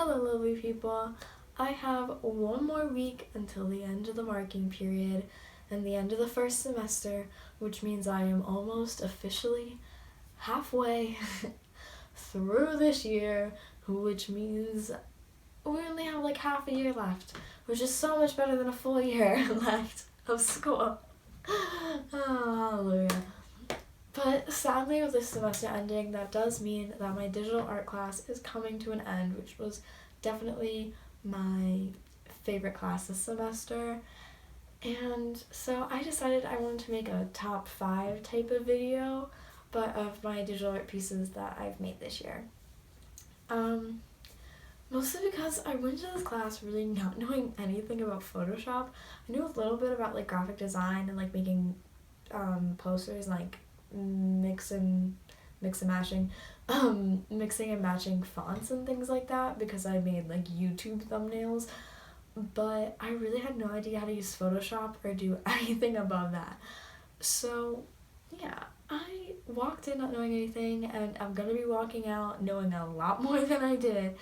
Hello lovely people. I have one more week until the end of the marking period and the end of the first semester, which means I am almost officially halfway through this year, which means we only have like half a year left, which is so much better than a full year left of school. Oh, hallelujah. But sadly, with this semester ending, that does mean that my digital art class is coming to an end, which was definitely my favorite class this semester. And so I decided I wanted to make a top 5 type of video, but of my digital art pieces that I've made this year. Um, Mostly because I went to this class really not knowing anything about Photoshop. I knew a little bit about like graphic design and like making posters and like mix and matching mixing and matching fonts and things like that because I made like YouTube thumbnails, but I really had no idea how to use Photoshop or do anything above that. So yeah, I walked in not knowing anything, and I'm gonna be walking out knowing a lot more than I did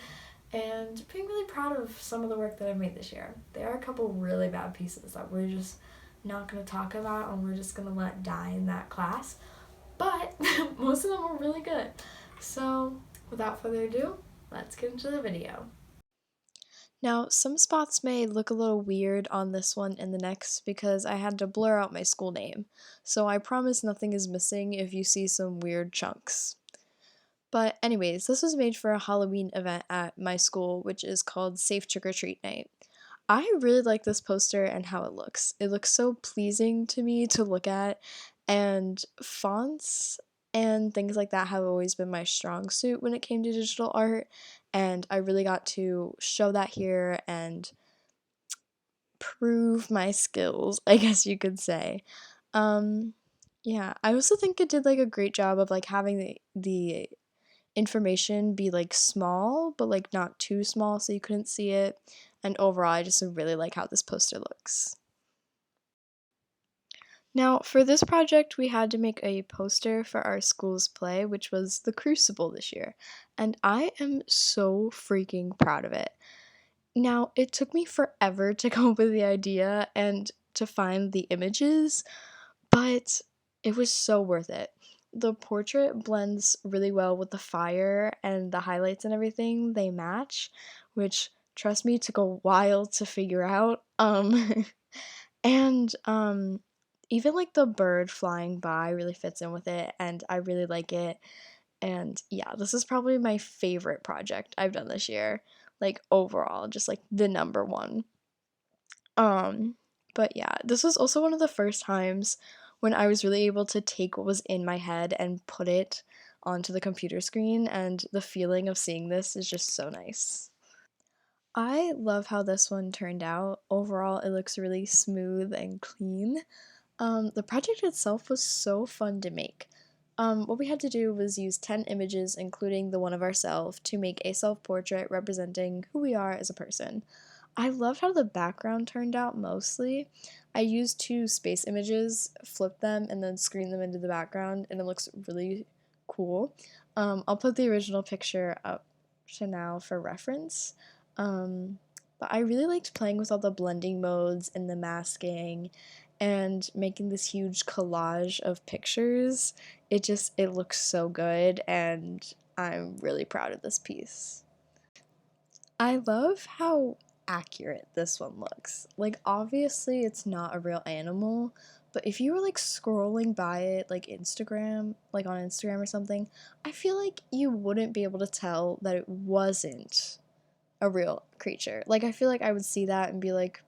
and being really proud of some of the work that I've made this year. There are a couple really bad pieces that we're just not going to talk about and we're just going to let die in that class, but most of them were really good. So without further ado, let's get into the video. Now, some spots may look a little weird on this one and the next because I had to blur out my school name, so I promise nothing is missing if you see some weird chunks. But anyways, this was made for a Halloween event at my school, which is called Safe Trick or Treat Night. I really like this poster and how it looks. It looks so pleasing to me to look at, and fonts and things like that have always been my strong suit when it came to digital art, and I really got to show that here and prove my skills, I guess you could say. Um, yeah, I also think it did like a great job of like having the information be like small, but like not too small so you couldn't see it. And overall, I just really like how this poster looks. Now, for this project, we had to make a poster for our school's play, which was The Crucible this year. And I am so freaking proud of it. Now, it took me forever to come up with the idea and to find the images, but it was so worth it. The portrait blends really well with the fire and the highlights and everything. They match, which trust me took a while to figure out. And even like the bird flying by really fits in with it and I really like it. And yeah, this is probably my favorite project I've done this year. Like overall, just like the number one. Um, but yeah, this was also one of the first times when I was really able to take what was in my head and put it onto the computer screen, and the feeling of seeing this is just so nice. I love how this one turned out. Overall, it looks really smooth and clean. The project itself was so fun to make. What we had to do was use 10 images, including the one of ourselves, to make a self portrait representing who we are as a person. I loved how the background turned out mostly. I used two space images, flipped them, and then screened them into the background, and it looks really cool. I'll put the original picture up to now for reference. But I really liked playing with all the blending modes and the masking and making this huge collage of pictures. It looks so good and I'm really proud of this piece. I love how accurate this one looks. Like, obviously, it's not a real animal, but if you were like scrolling by it, like Instagram, like on Instagram or something, I feel like you wouldn't be able to tell that it wasn't a real creature. Like, I feel like I would see that and be like,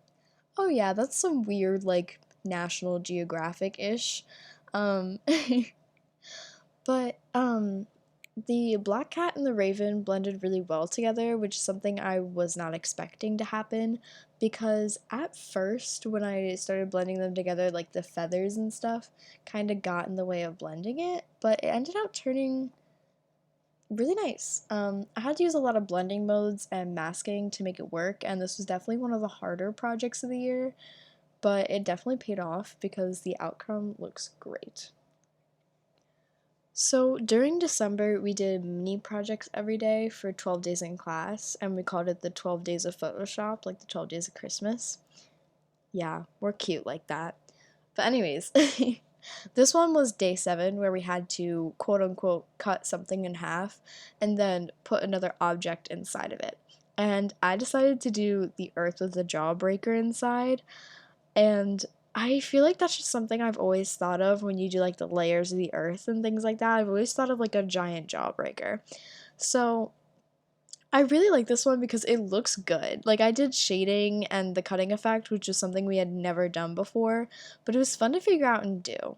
oh yeah, that's some weird, like, National Geographic ish. Um, but the black cat and the raven blended really well together, which is something I was not expecting to happen because at first, when I started blending them together, like the feathers and stuff kind of got in the way of blending it, but it ended up turning really nice. I had to use a lot of blending modes and masking to make it work, and this was definitely one of the harder projects of the year, but it definitely paid off because the outcome looks great. So during December, we did mini projects every day for 12 days in class, and we called it the 12 days of Photoshop, like the 12 days of Christmas. Yeah, we're cute like that. But, anyways, this one was day 7 where we had to quote unquote cut something in half and then put another object inside of it. And I decided to do the earth with the jawbreaker inside. And I feel like that's just something I've always thought of when you do like the layers of the earth and things like that. I've always thought of like a giant jawbreaker. So I really like this one because it looks good. Like I did shading and the cutting effect, which is something we had never done before, but it was fun to figure out and do.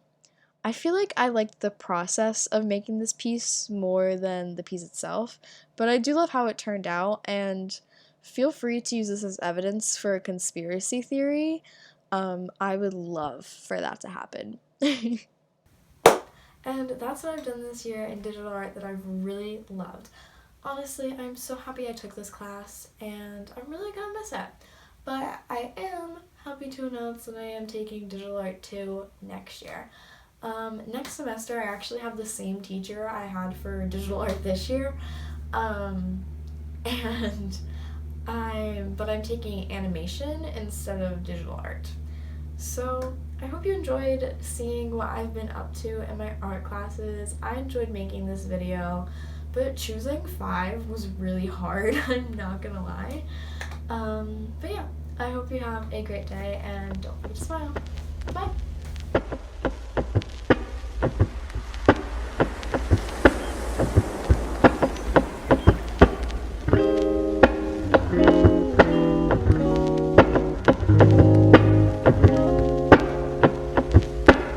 I feel like I liked the process of making this piece more than the piece itself, but I do love how it turned out, and feel free to use this as evidence for a conspiracy theory. I would love for that to happen. And that's what I've done this year in digital art that I've really loved. Honestly, I'm so happy I took this class, and I'm really gonna miss it. But I am happy to announce that I am taking digital art 2 next year. Next semester, I actually have the same teacher I had for digital art this year, um, and I'm taking animation instead of digital art. So I hope you enjoyed seeing what I've been up to in my art classes. I enjoyed making this video, but choosing 5 was really hard, I'm not gonna lie. But yeah, I hope you have a great day and don't forget to smile. Bye!